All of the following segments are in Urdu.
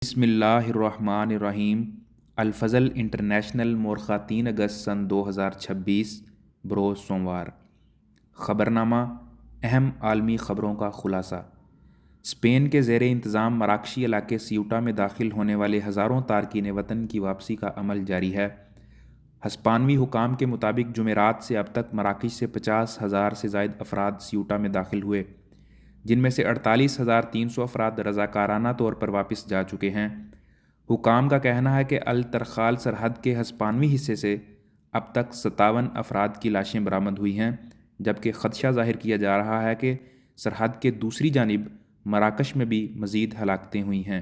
بسم اللہ الرحمن الرحیم۔ الفضل انٹرنیشنل مورخہ 3 اگست سن 2026 بروز سوموار۔ خبرنامہ اہم عالمی خبروں کا خلاصہ۔ اسپین کے زیر انتظام مراکشی علاقے سیوٹا میں داخل ہونے والے ہزاروں تارکین وطن کی واپسی کا عمل جاری ہے۔ ہسپانوی حکام کے مطابق جمعرات سے اب تک مراکش سے 50,000 سے زائد افراد سیوٹا میں داخل ہوئے، جن میں سے 48,300 افراد رضاکارانہ طور پر واپس جا چکے ہیں۔ حکام کا کہنا ہے کہ الترخال سرحد کے ہسپانوی حصے سے اب تک 57 افراد کی لاشیں برآمد ہوئی ہیں، جبکہ خدشہ ظاہر کیا جا رہا ہے کہ سرحد کے دوسری جانب مراکش میں بھی مزید ہلاکتیں ہوئی ہیں۔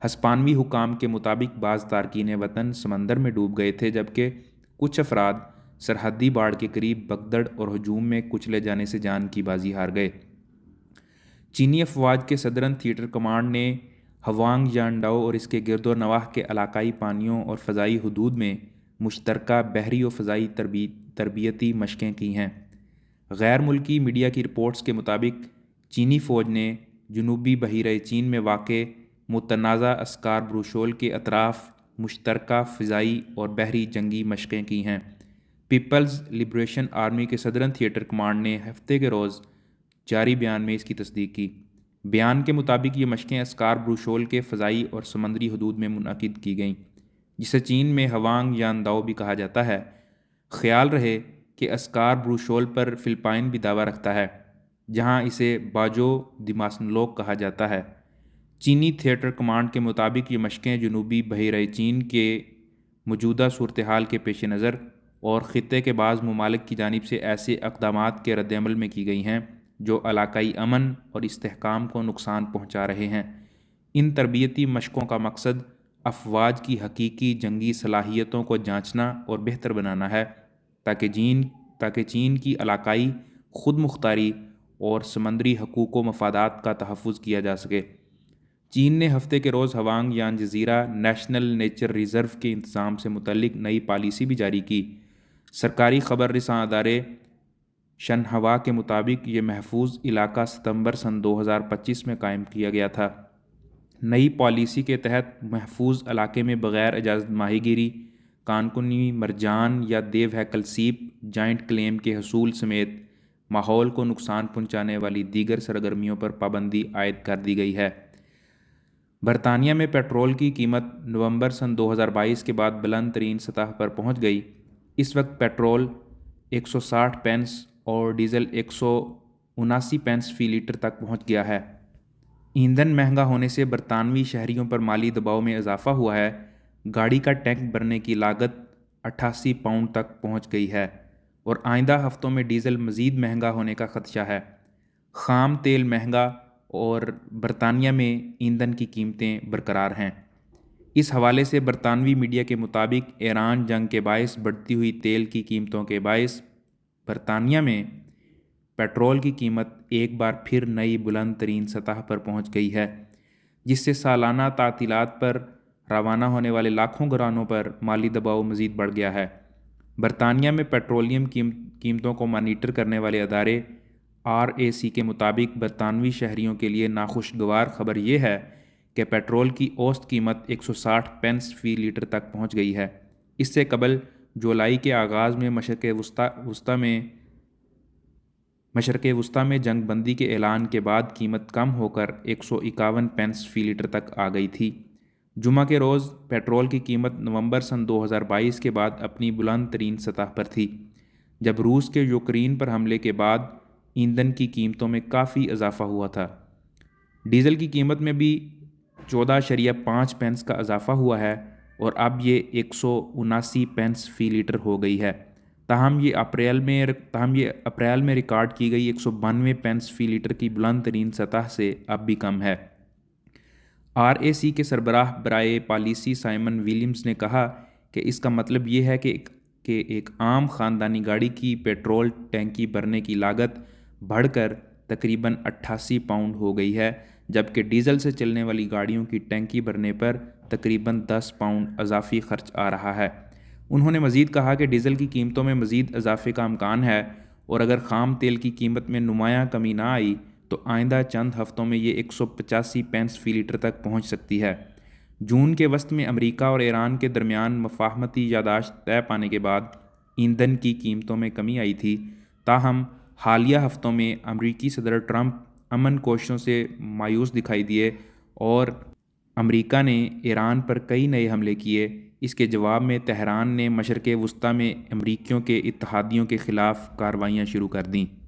ہسپانوی حکام کے مطابق بعض تارکین وطن سمندر میں ڈوب گئے تھے، جبکہ کچھ افراد سرحدی باڑ کے قریب بگدڑ اور ہجوم میں کچلے جانے سے جان کی بازی ہار گئے۔ چینی افواج کے صدرن تھیٹر کمانڈ نے ہوانگ یانڈاؤ اور اس کے گرد و نواح کے علاقائی پانیوں اور فضائی حدود میں مشترکہ بحری و فضائی تربیتی مشقیں کی ہیں۔ غیر ملکی میڈیا کی رپورٹس کے مطابق چینی فوج نے جنوبی بحیرہ چین میں واقع متنازع اسکار بروشول کے اطراف مشترکہ فضائی اور بحری جنگی مشقیں کی ہیں۔ پیپلز لبریشن آرمی کے صدرن تھیٹر کمانڈ نے ہفتے کے روز جاری بیان میں اس کی تصدیق کی۔ بیان کے مطابق یہ مشقیں اسکار بروشول کے فضائی اور سمندری حدود میں منعقد کی گئیں، جسے چین میں ہوانگ یانڈاؤ بھی کہا جاتا ہے۔ خیال رہے کہ اسکار بروشول پر فلپائن بھی دعویٰ رکھتا ہے، جہاں اسے باجو دی ماسنلوک کہا جاتا ہے۔ چینی تھیٹر کمانڈ کے مطابق یہ مشقیں جنوبی بحیرہ چین کے موجودہ صورتحال کے پیش نظر اور خطے کے بعض ممالک کی جانب سے ایسے اقدامات کے رد عمل میں کی گئی ہیں جو علاقائی امن اور استحکام کو نقصان پہنچا رہے ہیں۔ ان تربیتی مشقوں کا مقصد افواج کی حقیقی جنگی صلاحیتوں کو جانچنا اور بہتر بنانا ہے، تاکہ چین کی علاقائی خود مختاری اور سمندری حقوق و مفادات کا تحفظ کیا جا سکے۔ چین نے ہفتے کے روز ہوانگ یان جزیرہ نیشنل نیچر ریزرو کے انتظام سے متعلق نئی پالیسی بھی جاری کی۔ سرکاری خبر رساں ادارے شنہوا کے مطابق یہ محفوظ علاقہ ستمبر سن 2025 میں قائم کیا گیا تھا۔ نئی پالیسی کے تحت محفوظ علاقے میں بغیر اجازت ماہی گیری، کانکنی مرجان یا دیو ہیکل سیپ، جائنٹ کلیم کے حصول سمیت ماحول کو نقصان پہنچانے والی دیگر سرگرمیوں پر پابندی عائد کر دی گئی ہے۔ برطانیہ میں پیٹرول کی قیمت نومبر سن 2022 کے بعد بلند ترین سطح پر پہنچ گئی۔ اس وقت پیٹرول 160 پینس اور ڈیزل 179 پینس فی لیٹر تک پہنچ گیا ہے۔ ایندھن مہنگا ہونے سے برطانوی شہریوں پر مالی دباؤ میں اضافہ ہوا ہے۔ گاڑی کا ٹینک بھرنے کی لاگت 88 پاؤنڈ تک پہنچ گئی ہے اور آئندہ ہفتوں میں ڈیزل مزید مہنگا ہونے کا خدشہ ہے۔ خام تیل مہنگا اور برطانیہ میں ایندھن کی قیمتیں برقرار ہیں۔ اس حوالے سے برطانوی میڈیا کے مطابق ایران جنگ کے باعث بڑھتی ہوئی تیل کی قیمتوں کے باعث برطانیہ میں پیٹرول کی قیمت ایک بار پھر نئی بلند ترین سطح پر پہنچ گئی ہے، جس سے سالانہ تعطیلات پر روانہ ہونے والے لاکھوں گھرانوں پر مالی دباؤ مزید بڑھ گیا ہے۔ برطانیہ میں پیٹرولیم قیمتوں کو مانیٹر کرنے والے ادارے RAC کے مطابق برطانوی شہریوں کے لیے ناخوشگوار خبر یہ ہے کہ پیٹرول کی اوسط قیمت 160 پینس فی لیٹر تک پہنچ گئی ہے۔ اس سے قبل جولائی کے آغاز میں مشرق وسطیٰ میں جنگ بندی کے اعلان کے بعد قیمت کم ہو کر 151 پینس فی لیٹر تک آ گئی تھی۔ جمعہ کے روز پیٹرول کی قیمت نومبر سن 2022 کے بعد اپنی بلند ترین سطح پر تھی، جب روس کے یوکرین پر حملے کے بعد ایندھن کی قیمتوں میں کافی اضافہ ہوا تھا۔ ڈیزل کی قیمت میں بھی 14.5 پینس کا اضافہ ہوا ہے اور اب یہ 179 پینس فی لیٹر ہو گئی ہے، تاہم یہ اپریل میں ریکارڈ کی گئی 192 پینس فی لیٹر کی بلند ترین سطح سے اب بھی کم ہے۔ RAC کے سربراہ برائے پالیسی سائمن ولیمز نے کہا کہ اس کا مطلب یہ ہے کہ ایک عام خاندانی گاڑی کی پیٹرول ٹینکی بھرنے کی لاگت بڑھ کر تقریباً 88 پاؤنڈ ہو گئی ہے، جبکہ ڈیزل سے چلنے والی گاڑیوں کی ٹینکی بھرنے پر تقریباً 10 پاؤنڈ اضافی خرچ آ رہا ہے۔ انہوں نے مزید کہا کہ ڈیزل کی قیمتوں میں مزید اضافے کا امکان ہے اور اگر خام تیل کی قیمت میں نمایاں کمی نہ آئی تو آئندہ چند ہفتوں میں یہ 185 پینس فی لیٹر تک پہنچ سکتی ہے۔ جون کے وسط میں امریکہ اور ایران کے درمیان مفاہمتی یادداشت طے پانے کے بعد ایندھن کی قیمتوں میں کمی آئی تھی، تاہم حالیہ ہفتوں میں امریکی صدر ٹرمپ امن کوششوں سے مایوس دکھائی دیے اور امریکہ نے ایران پر کئی نئے حملے کیے۔ اس کے جواب میں تہران نے مشرق وسطیٰ میں امریکیوں کے اتحادیوں کے خلاف کارروائیاں شروع کر دیں۔